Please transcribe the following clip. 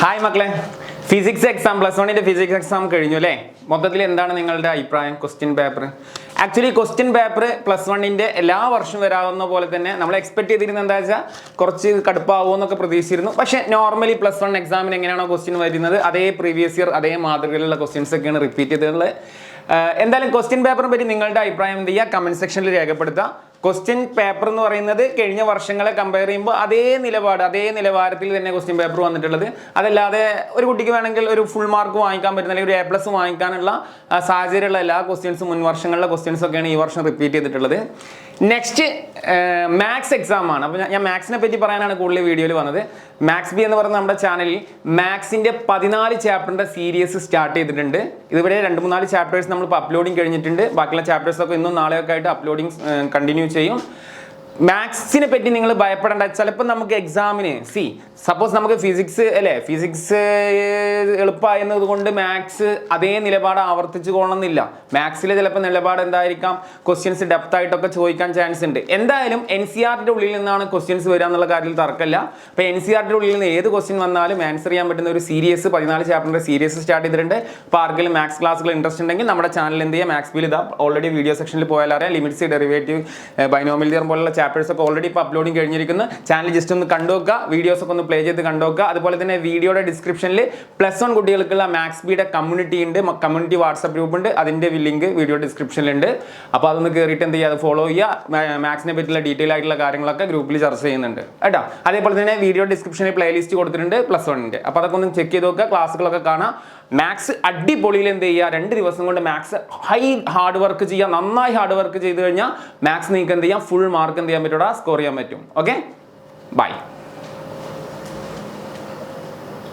Hi മക്കളെ, physics exam +1 physics exam കഴിഞ്ഞു അല്ലേ? മൊത്തത്തിൽ എന്താണ് നിങ്ങളുടെ അഭിപ്രായം? Question paper actually question paper +1 എല്ലാ വർഷവും വരാവുന്ന പോലെ തന്നെ നമ്മൾ എക്സ്പെക്ട് ചെയ്തിരുന്നത് എന്താ വെച്ചാൽ കുറച്ച് കടുപ്പാവുമോ എന്നൊക്കെ പ്രതീക്ഷിച്ചിരുന്നു. പക്ഷേ നോർമലി +1 എക്സാമിന് എങ്ങനെയാണോ ക്വസ്റ്റ്യൻ വരുന്നത് അതേ പ്രീവിയസ് ഇയർ അതേ മാതൃകയിലുള്ള ക്വസ്റ്റ്യൻസ് ഒക്കെയാണ് റിപ്പീറ്റ് ചെയ്തിട്ടുള്ളത്. എന്തായാലും ക്വസ്റ്റ്യൻ പേപ്പറിനെ പറ്റി നിങ്ങളുടെ അഭിപ്രായം എന്ത് ചെയ്യുക? കമൻറ്റ് സെക്ഷനിൽ രേഖപ്പെടുത്തുക. ക്വസ്റ്റ്യൻ പേപ്പർ എന്ന് പറയുന്നത് കഴിഞ്ഞ വർഷങ്ങളെ കമ്പയർ ചെയ്യുമ്പോൾ അതേ നിലവാരത്തിൽ തന്നെ ക്വസ്റ്റ്യൻ പേപ്പർ വന്നിട്ടുള്ളത്. അതല്ലാതെ ഒരു കുട്ടിക്ക് വേണമെങ്കിൽ ഒരു ഫുൾ മാർക്ക് വാങ്ങിക്കാൻ പറ്റുന്ന അല്ലെങ്കിൽ ഒരു A+ വാങ്ങിക്കാനുള്ള സാഹചര്യമുള്ള എല്ലാ ക്വസ്റ്റ്യൻസും മുൻ വർഷങ്ങളിലെ ക്വസ്റ്റ്യൻസ് ഒക്കെയാണ് ഈ വർഷം റിപ്പീറ്റ് ചെയ്തിട്ടുള്ളത്. നെക്സ്റ്റ് മാത്സ് എക്സാം ആണ്. അപ്പോൾ ഞാൻ മാത്സിനെ പറ്റി പറയാനാണ് കൂടുതൽ വീഡിയോയിൽ വന്നത്. മാത്സ് ബി എന്ന് പറയുന്ന നമ്മുടെ ചാനലിൽ മാത്സിൻ്റെ 14 ചാപ്റ്ററിൻ്റെ സീരീസ് സ്റ്റാർട്ട് ചെയ്തിട്ടുണ്ട്. ഇതുവരെ 2-3-4 ചാപ്റ്റേഴ്സ് നമ്മൾ ഇപ്പോൾ അപ്ലോഡിങ് കഴിഞ്ഞിട്ടുണ്ട്. ബാക്കിയുള്ള ചാപ്റ്റേഴ്സൊക്കെ ഇന്നും നാളെയൊക്കെ ആയിട്ട് അപ്ലോഡിങ് കണ്ടിന്യൂ ചെയ്യും. മാത്സിനെ പറ്റി നിങ്ങൾ ഭയപ്പെടേണ്ട. ചിലപ്പോൾ നമുക്ക് എക്സാമിന് സപ്പോസ് നമുക്ക് ഫിസിക്സ് എളുപ്പമായത് കൊണ്ട് മാത്സ് അതേ നിലപാട് ആവർത്തിച്ചു കൊള്ളണമെന്നില്ല. മാത്സിലെ ചിലപ്പോൾ നിലപാട് എന്തായിരിക്കാം, ക്വസ്റ്റ്യൻസ് ഡെപ്ത് ആയിട്ടൊക്കെ ചോദിക്കാൻ ചാൻസ് ഉണ്ട്. എന്തായാലും NCERT ഉള്ളിൽ നിന്നാണ് ക്വസ്റ്റ്യൻസ് വരിക എന്നുള്ള കാര്യത്തിൽ തർക്കമില്ല. അപ്പോൾ NCERT ഉള്ളിൽ നിന്ന് ഏത് ക്വസ്റ്റ്യൻ വന്നാലും ആൻസർ ചെയ്യാൻ പറ്റുന്ന ഒരു സീരീസ് 14 ചാപ്റ്ററിൻ്റെ സീരീസ് സ്റ്റാർട്ട് ചെയ്തിട്ടുണ്ട്. അപ്പോൾ ആർക്കെങ്കിലും മാത്സ് ക്ലാസ്സുകൾ ഇൻട്രസ്റ്റ് ഉണ്ടെങ്കിൽ നമ്മുടെ ചാനൽ എന്ത് ചെയ്യുക, മാത്സ് ബിൽ ഇതാ ഓൾറെഡി വീഡിയോ സെക്ഷനിൽ പോയാൽ അറിയാം. ലിമിറ്റ്സ്, ഡെറിവേറ്റീവ്, ബൈനോമിയൽ തിയറം പോലുള്ള ചാപ്റ്റേഴ്സ് ഒക്കെ ഓൾറെഡി ഇപ്പോൾ അപ്ലോഡിങ് കഴിഞ്ഞിരിക്കുന്നു. ചാനൽ ജസ്റ്റ് ഒന്ന് കണ്ടുവെക്കുക, വീഡിയോസ് ഒക്കെ ഒന്ന് പ്ലേ ചെയ്ത് കണ്ടുവെക്കുക. അതുപോലെ തന്നെ വീഡിയോയുടെ ഡിസ്ക്രിപ്ഷനിൽ +1 കുട്ടികൾക്കുള്ള മാത്സ് ബിയുടെ കമ്മ്യൂണിറ്റി ഉണ്ട്, കമ്മ്യൂണിറ്റി വാട്സ്ആപ്പ് ഗ്രൂപ്പ് ഉണ്ട്. അതിൻ്റെ ലിങ്ക് വീഡിയോ ഡിസ്ക്രിപ്ഷനിലുണ്ട്. അപ്പോൾ അതൊന്ന് കയറിയിട്ട് എന്ത് ചെയ്യുക, അത് ഫോളോ ചെയ്യുക. മാത്സിനെ പറ്റിയുള്ള ഡീറ്റെയിൽ ആയിട്ടുള്ള കാര്യങ്ങളൊക്കെ ഗ്രൂപ്പിൽ ചർച്ച ചെയ്യുന്നുണ്ട് കേട്ടോ. അതേപോലെ തന്നെ വീഡിയോ ഡിസ്ക്രിപ്ഷനിൽ പ്ലേലിസ്റ്റ് കൊടുത്തിട്ടുണ്ട് +1. അപ്പോൾ അതൊക്കെ ഒന്ന് ചെക്ക് ചെയ്ത് നോക്കുക, ക്ലാസ്സുകളൊക്കെ കാണാം. മാത്സ് അടിപൊളിയിൽ എന്ത് ചെയ്യുക, 2 ദിവസം കൊണ്ട് മാത്സ് ഹാർഡ് വർക്ക് ചെയ്യുക. നന്നായി ഹാർഡ് വർക്ക് ചെയ്ത് കഴിഞ്ഞാൽ മാത്സ് നിങ്ങൾക്ക് എന്ത് ചെയ്യാം, ഫുൾ മാർക്ക് എന്ത് ചെയ്യാൻ പറ്റും, സ്കോർ ചെയ്യാൻ പറ്റും. Okay, by.